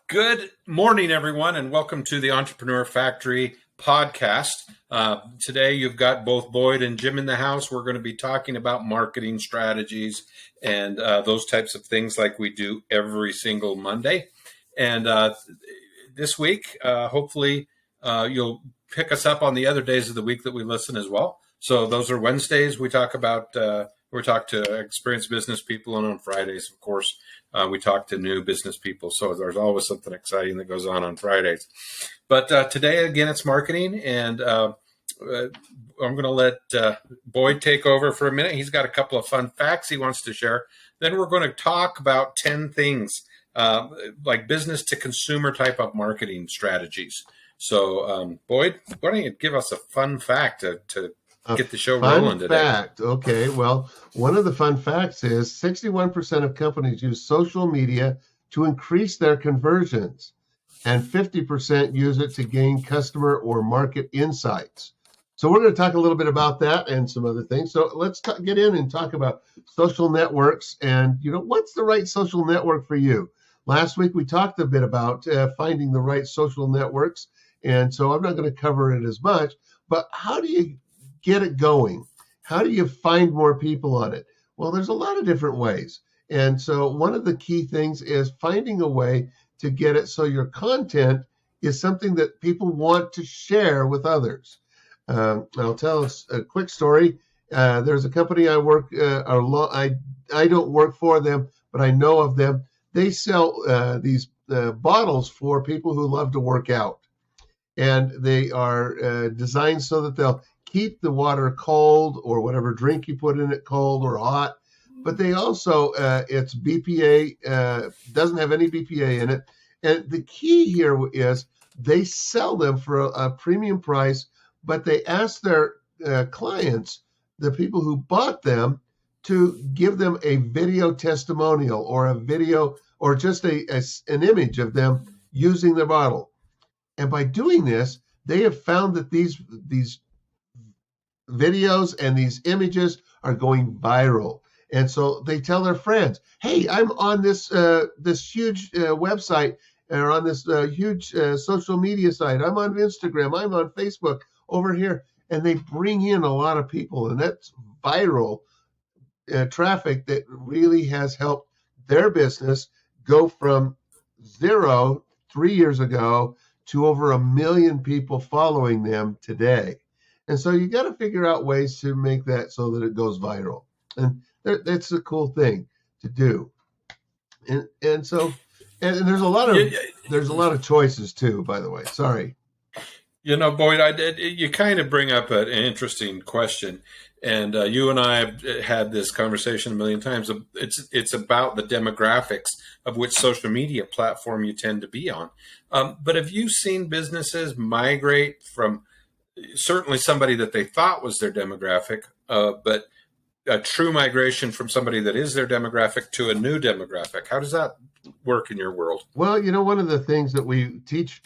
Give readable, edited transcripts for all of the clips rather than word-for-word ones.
Good morning, everyone, and welcome to the Entrepreneur Factory podcast. Today, you've got both Boyd and Jim in the house. We're going to be talking about marketing strategies and those types of things like we do every single Monday. And this week, hopefully, you'll pick us up on the other days of the week that we listen as well. So those are Wednesdays. We talk to experienced business people, and on Fridays, of course, we talk to new business people. So there's always something exciting that goes on Fridays. But today, again, it's marketing, and I'm going to let Boyd take over for a minute. He's got a couple of fun facts he wants to share. Then we're going to talk about 10 things like business to consumer type of marketing strategies. So, Boyd, why don't you give us a fun fact to get the show rolling today? Fun fact. Okay. Well, one of the fun facts is 61% of companies use social media to increase their conversions, and 50% use it to gain customer or market insights. So we're going to talk a little bit about that and some other things. So let's get in and talk about social networks and, what's the right social network for you? Last week, we talked a bit about finding the right social networks. And so I'm not going to cover it as much, but how do you get it going? How do you find more people on it? Well, there's a lot of different ways. And so one of the key things is finding a way to get it so your content is something that people want to share with others. I'll tell a quick story. There's a company I work, I don't work for them, but I know of them. They sell these bottles for people who love to work out. And they are designed so that they'll keep the water cold, or whatever drink you put in it cold or hot. But they also, it's BPA, doesn't have any BPA in it. And the key here is they sell them for a premium price, but they ask their clients, the people who bought them, to give them a video testimonial or a video or just an image of them using the bottle. And by doing this, they have found that these videos and these images are going viral. And so they tell their friends, hey, I'm on this huge website, or on this huge social media site. I'm on Instagram. I'm on Facebook over here. And they bring in a lot of people. And that's viral traffic that really has helped their business go from 0 3 years ago to over 1 million people following them today. And so you got to figure out ways to make that so that it goes viral. And that's a cool thing to do. And so there's a lot of choices too, by the way. Sorry. Boyd, you kind of bring up an interesting question. And you and I have had this conversation a million times. It's about the demographics of which social media platform you tend to be on. But have you seen businesses migrate from certainly somebody that they thought was their demographic, but a true migration from somebody that is their demographic to a new demographic? How does that work in your world? Well, one of the things that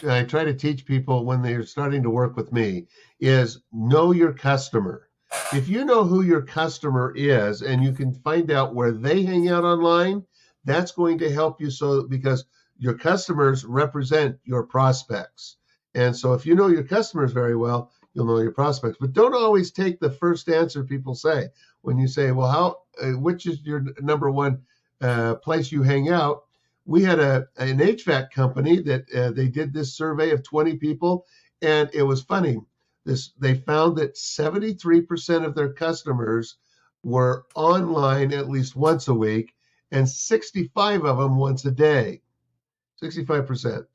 I try to teach people when they're starting to work with me is know your customer. If you know who your customer is and you can find out where they hang out online, that's going to help you, because your customers represent your prospects. And so if you know your customers very well, you'll know your prospects. But don't always take the first answer people say. When you say, well, which is your number one place you hang out? We had an HVAC company that they did this survey of 20 people, and it was funny. They found that 73% of their customers were online at least once a week, and 65 of them once a day. 65%.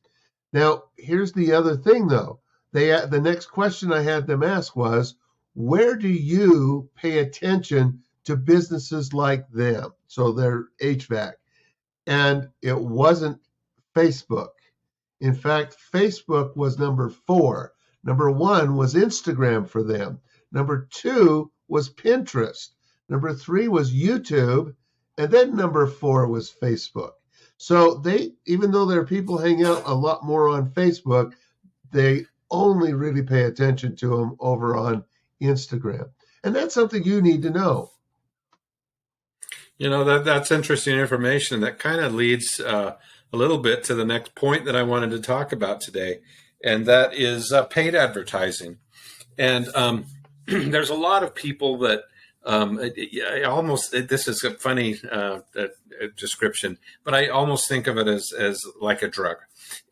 Now, here's the other thing, though. The next question I had them ask was, where do you pay attention to businesses like them? So they're HVAC. And it wasn't Facebook. In fact, Facebook was number 4. Number 1 was Instagram for them. Number 2 was Pinterest. Number 3 was YouTube. And then number 4 was Facebook. So even though their people hang out a lot more on Facebook, they only really pay attention to them over on Instagram. And that's something you need to know. That's interesting information. That kind of leads a little bit to the next point that I wanted to talk about today, and that is paid advertising. And there's a lot of people that this is a funny description, but I almost think of it as like a drug.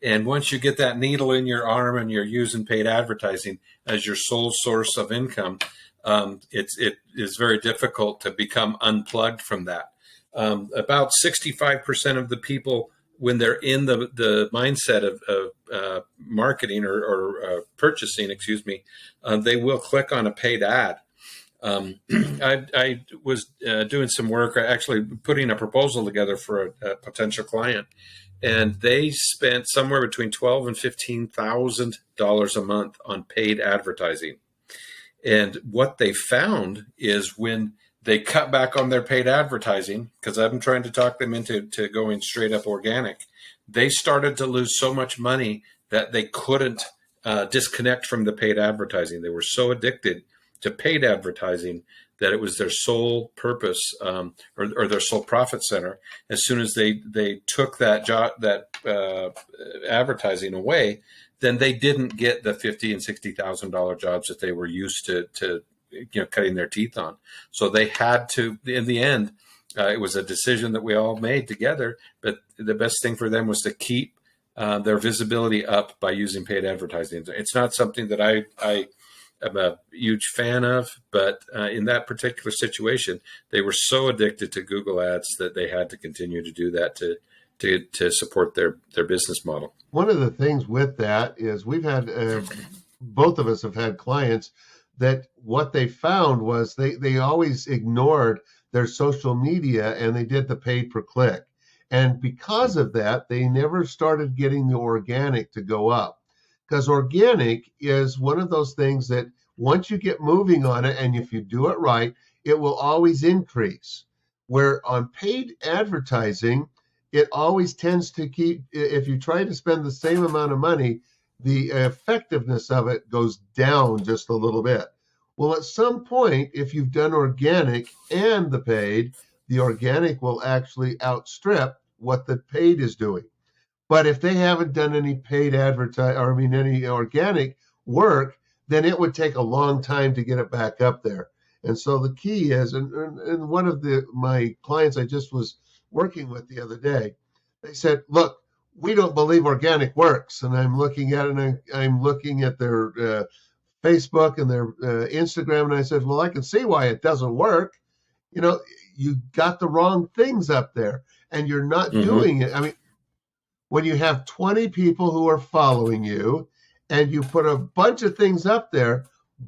And once you get that needle in your arm and you're using paid advertising as your sole source of income, it is very difficult to become unplugged from that. About 65% of the people, when they're in the mindset of marketing or purchasing, they will click on a paid ad. I was doing some work, actually putting a proposal together for a potential client, and they spent somewhere between $12,000 and $15,000 a month on paid advertising. And what they found is when they cut back on their paid advertising, because I'm trying to talk them into going straight up organic, they started to lose so much money that they couldn't disconnect from the paid advertising. They were so addicted to paid advertising that it was their sole purpose, or their sole profit center. As soon as they took that advertising away, then they didn't get the $50,000 and $60,000 jobs that they were used to cutting their teeth on. So they had to, in the end, it was a decision that we all made together, but the best thing for them was to keep their visibility up by using paid advertising. It's not something that I am a huge fan of, but in that particular situation, they were so addicted to Google Ads that they had to continue to do that to support their business model. One of the things with that is we've had, both of us have had clients that what they found was they always ignored their social media and they did the pay per click. And because of that, they never started getting the organic to go up. Because organic is one of those things that once you get moving on it, and if you do it right, it will always increase. Where on paid advertising, it always tends to keep, if you try to spend the same amount of money, the effectiveness of it goes down just a little bit. Well, at some point, if you've done organic and the paid, the organic will actually outstrip what the paid is doing. But if they haven't done any paid any organic work, then it would take a long time to get it back up there. And so the key is, and one of my clients I just was working with the other day, they said, look, we don't believe organic works. And I'm looking at it, and I'm looking at their Facebook and their Instagram, and I said, well, I can see why it doesn't work. You got the wrong things up there, and you're not doing it. I mean, when you have 20 people who are following you, and you put a bunch of things up there,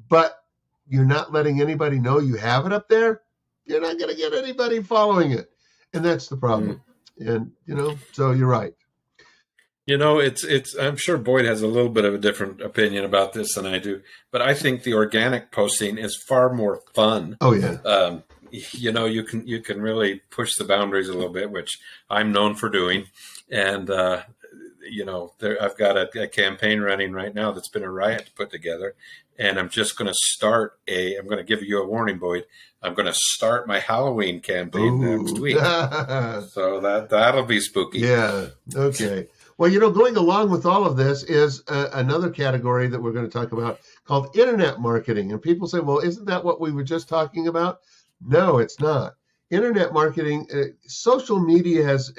but you're not letting anybody know you have it up there, you're not going to get anybody following it. And that's the problem. And, so you're right. I'm sure Boyd has a little bit of a different opinion about this than I do, but I think the organic posting is far more fun. Oh, yeah. You can really push the boundaries a little bit, which I'm known for doing. And, I've got a campaign running right now that's been a riot to put together. And I'm just going to I'm going to give you a warning, Boyd. I'm going to start my Halloween campaign next week. So that'll be spooky. Yeah. Okay. Well, going along with all of this is another category that we're going to talk about called internet marketing. And people say, well, isn't that what we were just talking about? No, it's not. Internet marketing, social media has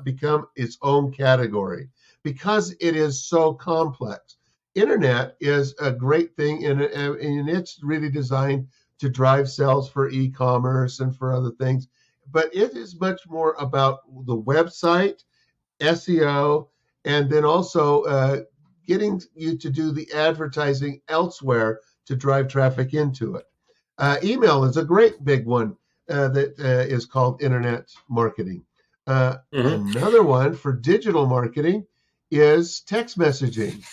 become its own category because it is so complex. Internet is a great thing, and it's really designed to drive sales for e-commerce and for other things. But it is much more about the website, SEO, and then also getting you to do the advertising elsewhere to drive traffic into it. Email is a great big one that is called internet marketing. Another one for digital marketing is text messaging.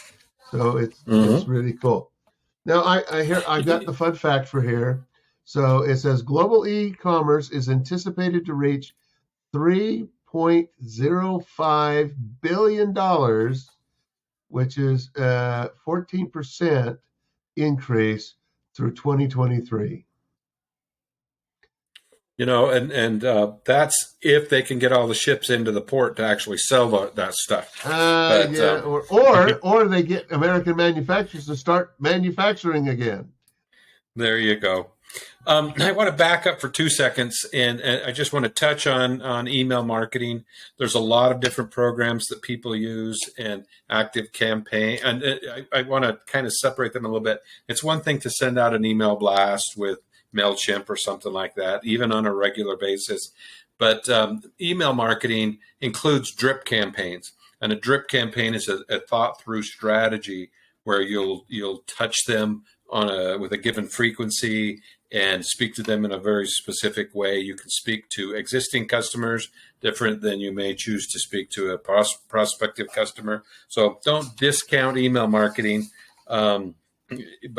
So it's really cool. Now I got the fun fact for here. So it says global e-commerce is anticipated to reach $3.05 billion, which is 14% increase through 2023. and that's if they can get all the ships into the port to actually sell that stuff. But Yeah, or they get American manufacturers to start manufacturing again. there you go. I want to back up for 2 seconds, and I just want to touch on email marketing. There's a lot of different programs that people use, and active campaign. And I want to kind of separate them a little bit. It's one thing to send out an email blast with MailChimp or something like that, even on a regular basis. But email marketing includes drip campaigns, and a drip campaign is a thought through strategy where you'll touch them with a given frequency and speak to them in a very specific way. You can speak to existing customers different than you may choose to speak to a prospective customer. So don't discount email marketing, but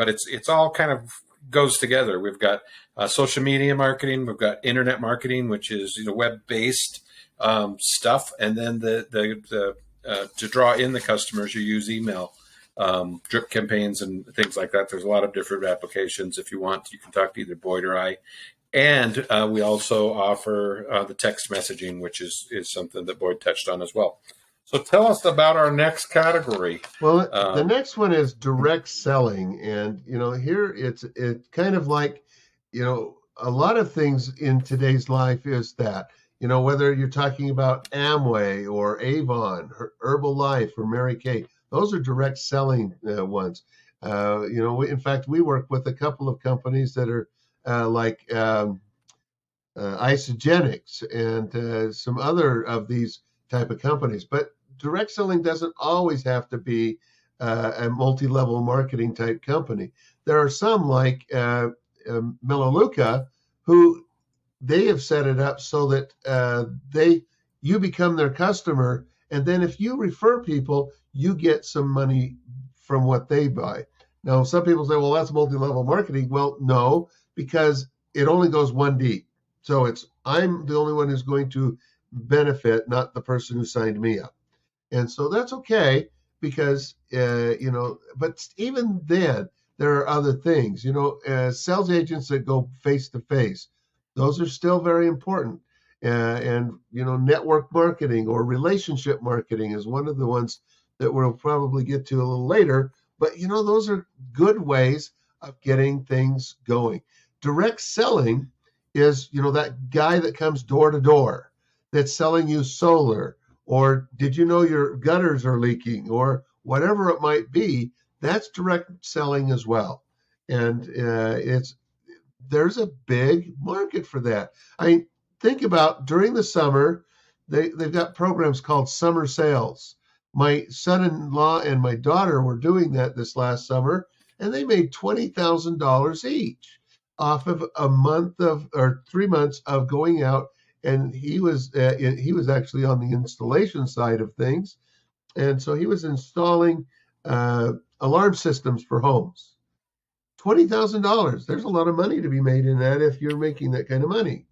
it's all kind of goes together. We've got social media marketing, we've got internet marketing, which is web-based stuff, and then the to draw in the customers, you use email. Drip campaigns and things like that. There's a lot of different applications. If you want, you can talk to either Boyd or I. And we also offer the text messaging, which is something that Boyd touched on as well. So tell us about our next category. Well, the next one is direct selling. And, here it's kind of like, a lot of things in today's life is that, whether you're talking about Amway or Avon, Herbalife or Mary Kay, those are direct selling ones. In fact, we work with a couple of companies that are like Isogenics and some other of these type of companies. But direct selling doesn't always have to be a multi-level marketing type company. There are some like Melaleuca who they have set it up so that you become their customer, and then if you refer people, you get some money from what they buy. Now, some people say, well, that's multi-level marketing. Well, no, because it only goes one deep. So I'm the only one who's going to benefit, not the person who signed me up. And so that's okay because, but even then, there are other things, sales agents that go face to face. Those are still very important. And network marketing or relationship marketing is one of the ones that we'll probably get to a little later. But, those are good ways of getting things going. Direct selling is, that guy that comes door to door that's selling you solar, or did you know your gutters are leaking, or whatever it might be. That's direct selling as well. And there's a big market for that. Think about during the summer, they've got programs called summer sales. My son-in-law and my daughter were doing that this last summer, and they made $20,000 each off of a month or 3 months of going out. And he was actually on the installation side of things, and so he was installing alarm systems for homes. $20,000. There's a lot of money to be made in that if you're making that kind of money.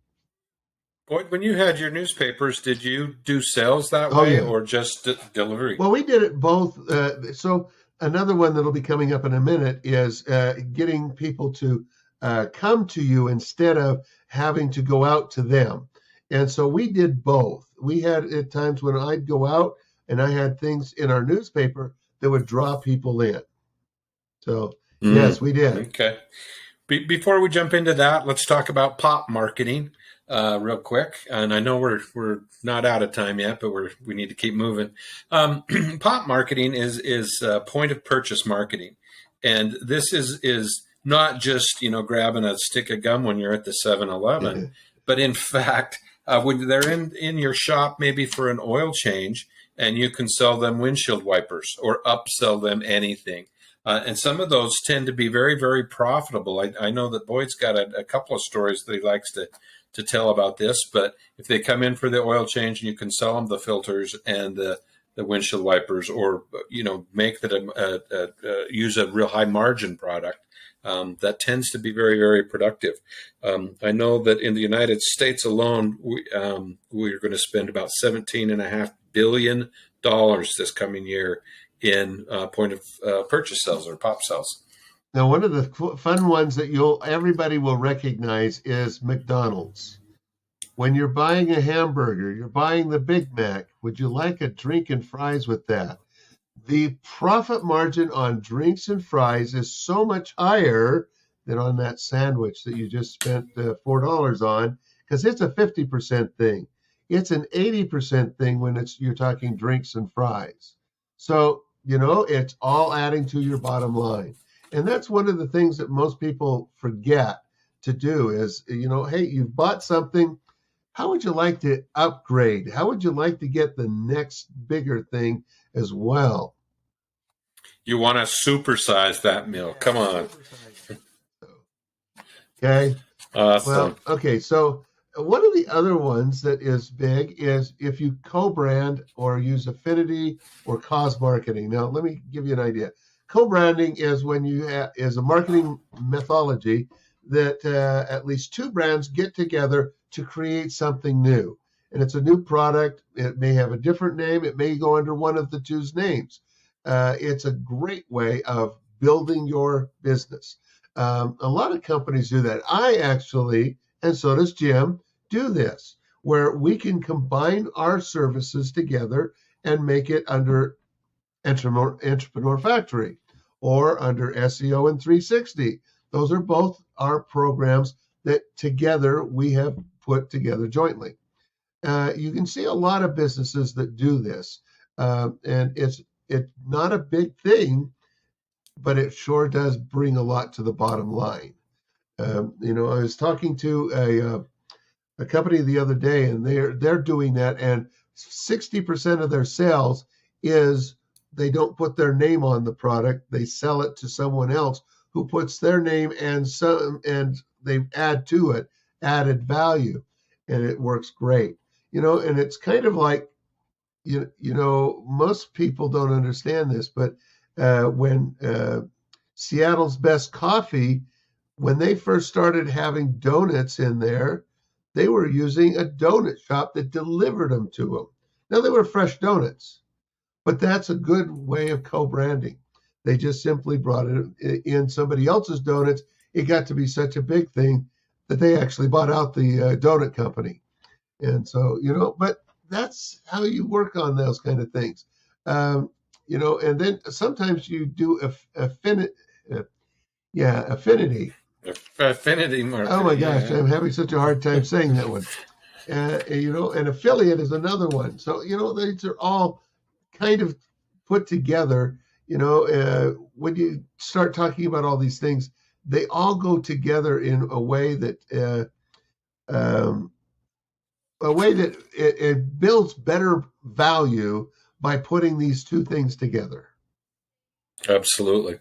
Boyd, when you had your newspapers, did you do sales that way or just delivery? Well, we did it both. So another one that'll be coming up in a minute is getting people to come to you instead of having to go out to them. And so we did both. We had at times when I'd go out and I had things in our newspaper that would draw people in. So yes, we did. Okay. Before we jump into that, let's talk about pop marketing. Real quick, and I know we're not out of time yet, but we need to keep moving. Pop marketing is point of purchase marketing, and this is not just grabbing a stick of gum when you're at the 7-Eleven, but in fact, when they're in your shop, maybe for an oil change, and you can sell them windshield wipers or upsell them anything. And some of those tend to be very, very profitable. I know that Boyd's got a couple of stories that he likes to tell about this, but if they come in for the oil change and you can sell them the filters and the windshield wipers, or make that use a real high margin product, that tends to be very, very productive. I know that in the United States alone, we're going to spend about $17.5 billion this coming year in point of purchase sales or pop sales. Now, one of the fun ones that everybody will recognize is McDonald's. When you're buying a hamburger, you're buying the Big Mac, would you like a drink and fries with that? The profit margin on drinks and fries is so much higher than on that sandwich that you just spent $4 on, because it's a 50% thing. It's an 80% thing when you're talking drinks and fries. So, it's all adding to your bottom line. And that's one of the things that most people forget to do is, hey, you've bought something. How would you like to upgrade? How would you like to get the next bigger thing as well? You want to supersize that meal. Come on. Okay. Awesome. Well, okay. So one of the other ones that is big is if you co-brand or use affinity or cause marketing. Now, let me give you an idea. Co-branding is when is a marketing methodology that at least two brands get together to create something new. And it's a new product. It may have a different name. It may go under one of the two's names. It's a great way of building your business. A lot of companies do that. I actually, and so does Jim, do this, where we can combine our services together and make it under Entrepreneur Factory or under SEO and 360. Those are both our programs that together we have put together jointly. You can see a lot of businesses that do this, and it's not a big thing, but it sure does bring a lot to the bottom line. I was talking to a company the other day, and they're doing that, and 60% of their sales is they don't put their name on the product; they sell it to someone else who puts their name and they add to it added value, and it works great. And it's kind of like most people don't understand this, but when Seattle's Best Coffee, when they first started having donuts in there, they were using a donut shop that delivered them to them. Now, they were fresh donuts, but that's a good way of co-branding. They just simply brought it in somebody else's donuts. It got to be such a big thing that they actually bought out the donut company. And so, but that's how you work on those kind of things. And then sometimes you do affinity. Affinity marketing. Oh my gosh, I'm having such a hard time saying that one. And affiliate is another one. So, these are all kind of put together. When you start talking about all these things, they all go together in a way that it builds better value by putting these two things together. Absolutely.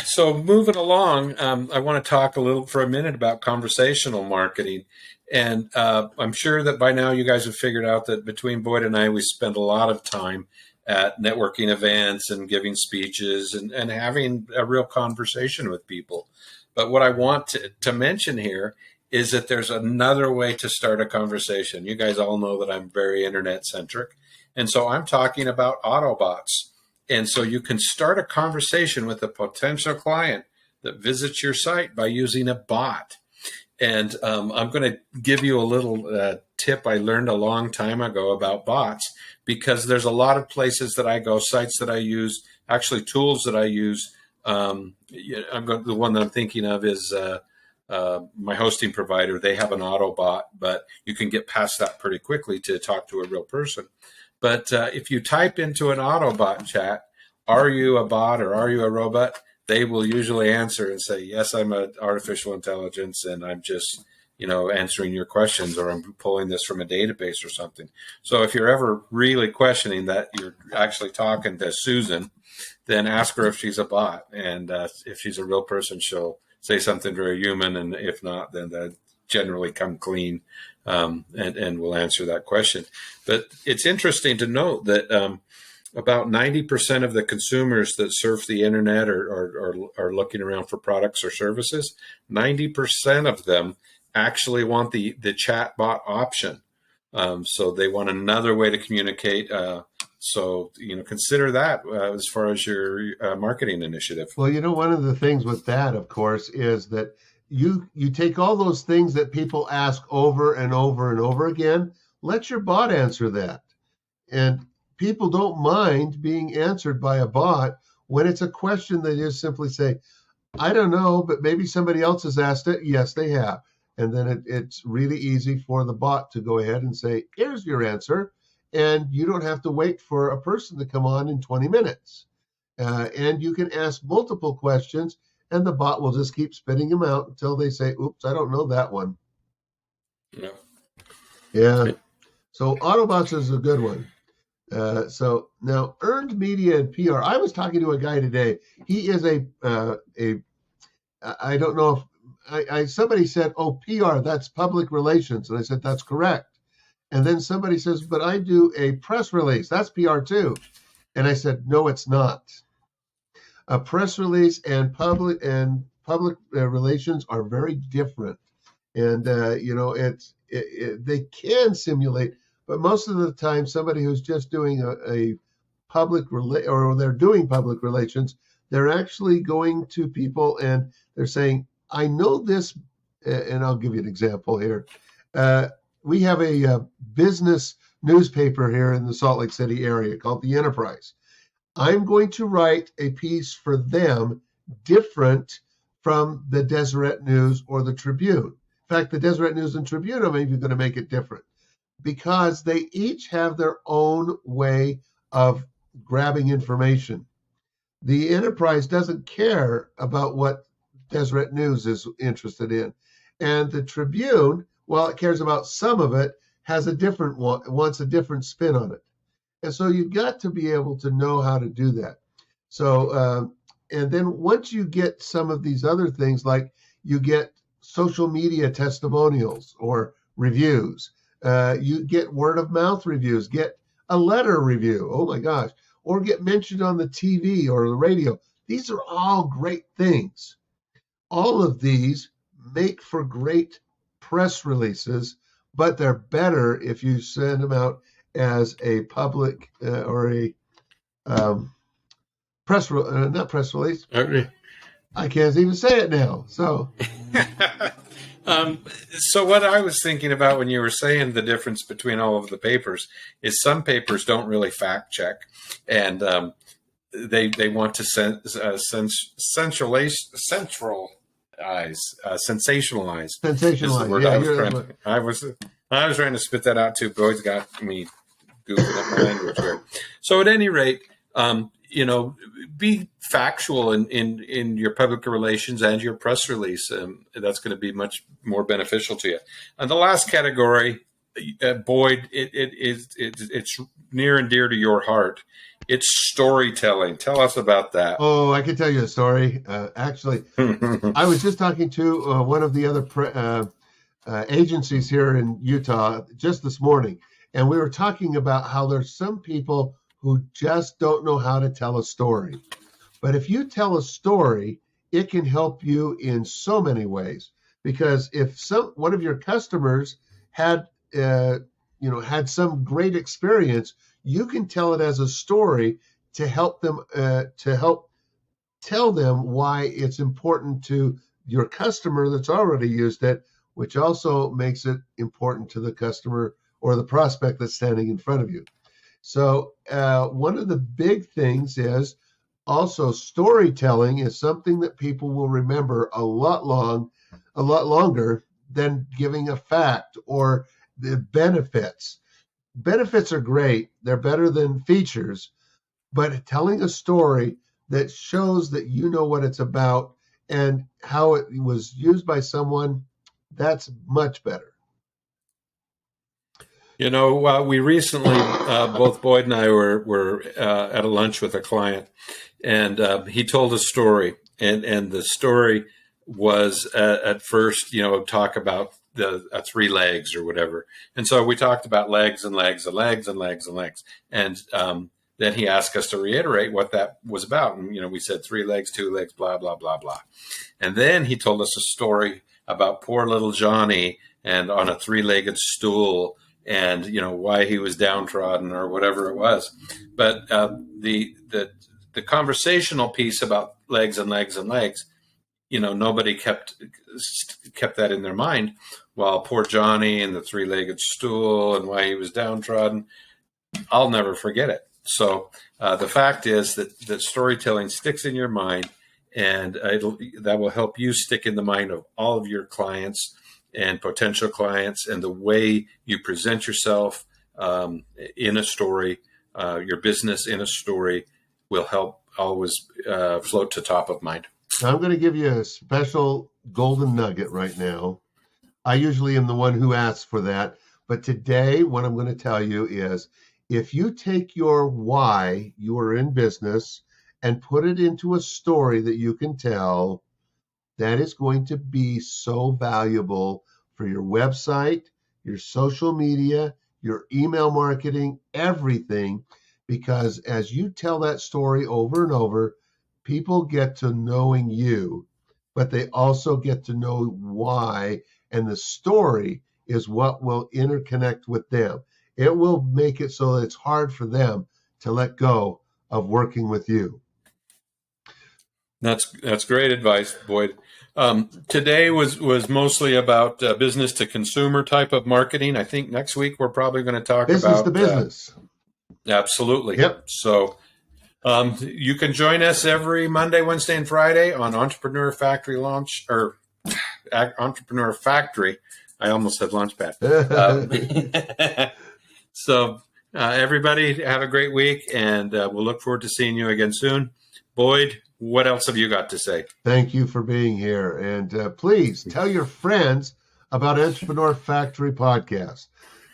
So moving along, I want to talk for a minute about conversational marketing. And I'm sure that by now you guys have figured out that between Boyd and I, we spend a lot of time at networking events and giving speeches and having a real conversation with people. But what I want to mention here is that there's another way to start a conversation. You guys all know that I'm very internet centric. And so I'm talking about Autobots. And so you can start a conversation with a potential client that visits your site by using a bot. And I'm going to give you a little tip I learned a long time ago about bots, because there's a lot of places that I go, sites that I use, actually tools that I use. The one that I'm thinking of is my hosting provider. They have an Autobot, but you can get past that pretty quickly to talk to a real person. But if you type into an Autobot chat, are you a bot or are you a robot? They will usually answer and say, yes, I'm an artificial intelligence and I'm just, answering your questions, or I'm pulling this from a database or something. So if you're ever really questioning that you're actually talking to Susan, then ask her if she's a bot. And if she's a real person, she'll say something very human. And if not, then that generally come clean and we'll answer that question. But it's interesting to note that about 90% of the consumers that surf the internet or are looking around for products or services, 90% of them actually want the chat bot option. So they want another way to communicate. So, consider that as far as your marketing initiative. Well, one of the things with that, of course, is that, you take all those things that people ask over and over and over again, let your bot answer that. And people don't mind being answered by a bot when it's a question they just simply say, I don't know, but maybe somebody else has asked it. Yes, they have. And then it's really easy for the bot to go ahead and say, here's your answer. And you don't have to wait for a person to come on in 20 minutes. And you can ask multiple questions, and the bot will just keep spitting them out until they say, oops, I don't know that one. Yeah. Yeah. So Autobots is a good one. So now earned media and PR. I was talking to a guy today. He is I don't know if somebody said, oh, PR, that's public relations. And I said, that's correct. And then somebody says, but I do a press release. That's PR too. And I said, no, it's not. A press release and public relations are very different. And, they can simulate, but most of the time, somebody who's just doing a or they're doing public relations, they're actually going to people and they're saying, I know this, and I'll give you an example here. We have a business newspaper here in the Salt Lake City area called The Enterprise. I'm going to write a piece for them different from the Deseret News or the Tribune. In fact, the Deseret News and Tribune, I'm even going to make it different because they each have their own way of grabbing information. The Enterprise doesn't care about what Deseret News is interested in. And the Tribune, while it cares about some of it, has a different one, wants a different spin on it. And so you've got to be able to know how to do that. So, and then once you get some of these other things, like you get social media testimonials or reviews, you get word of mouth reviews, get a letter review, oh my gosh, or get mentioned on the TV or the radio. These are all great things. All of these make for great press releases, but they're better if you send them out as a public or a not press release. Okay. I can't even say it now. So, so what I was thinking about when you were saying the difference between all of the papers is some papers don't really fact check, and they want to sensationalize. Is the word I was trying to spit that out too. Boyd's got me goofing up my language here. So at any rate, be factual in your public relations and your press release. That's going to be much more beneficial to you. And the last category, Boyd, it's near and dear to your heart. It's storytelling. Tell us about that. Oh, I can tell you a story. Actually, I was just talking to one of the other agencies here in Utah just this morning, and we were talking about how there's some people who just don't know how to tell a story. But if you tell a story, it can help you in so many ways. Because if one of your customers had some great experience, you can tell it as a story to help them tell them why it's important to your customer that's already used it, which also makes it important to the customer or the prospect that's standing in front of you. So one of the big things is also storytelling is something that people will remember a lot longer than giving a fact or the benefits. Benefits are great. They're better than features, but telling a story that shows that you know what it's about and how it was used by someone, that's much better. We recently, both Boyd and I were at a lunch with a client, and he told a story, and the story was at first, talk about the 3 legs or whatever. And so we talked about legs and legs and legs and legs and legs. And then he asked us to reiterate what that was about. And, we said 3 legs, 2 legs, blah, blah, blah, blah. And then he told us a story about poor little Johnny and on a 3-legged stool and, why he was downtrodden or whatever it was. But the conversational piece about legs and legs and legs, nobody kept that in their mind. While poor Johnny and the three-legged stool and why he was downtrodden, I'll never forget it. So the fact is that storytelling sticks in your mind, and that will help you stick in the mind of all of your clients and potential clients, and the way you present yourself in a story, your business in a story, will help always float to top of mind. So I'm going to give you a special golden nugget right now. I usually am the one who asks for that, but today what I'm going to tell you is, if you take your why you are in business and put it into a story that you can tell, that is going to be so valuable for your website, your social media, your email marketing, everything, because as you tell that story over and over, people get to knowing you, but they also get to know why, and the story is what will interconnect with them. It will make it so that it's hard for them to let go of working with you. That's great advice, Boyd. Today was mostly about business to consumer type of marketing. I think next week we're probably going to talk Business about to business. Absolutely. Yep. So you can join us every Monday, Wednesday, and Friday on Entrepreneur Factory Launch, or Entrepreneur Factory. I almost said Launchpad. So everybody have a great week, and we'll look forward to seeing you again soon. Boyd, what else have you got to say? Thank you for being here. And please tell your friends about Entrepreneur Factory Podcast.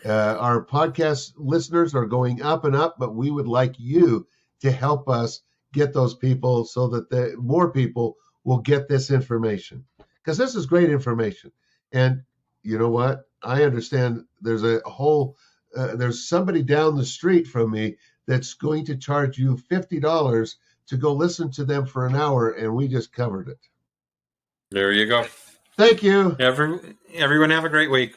Our podcast listeners are going up and up, but we would like you to help us get those people so that more people will get this information. Because this is great information. And you know what? I understand there's there's somebody down the street from me that's going to charge you $50 to go listen to them for an hour, and we just covered it. There you go. Thank you. Everyone have a great week.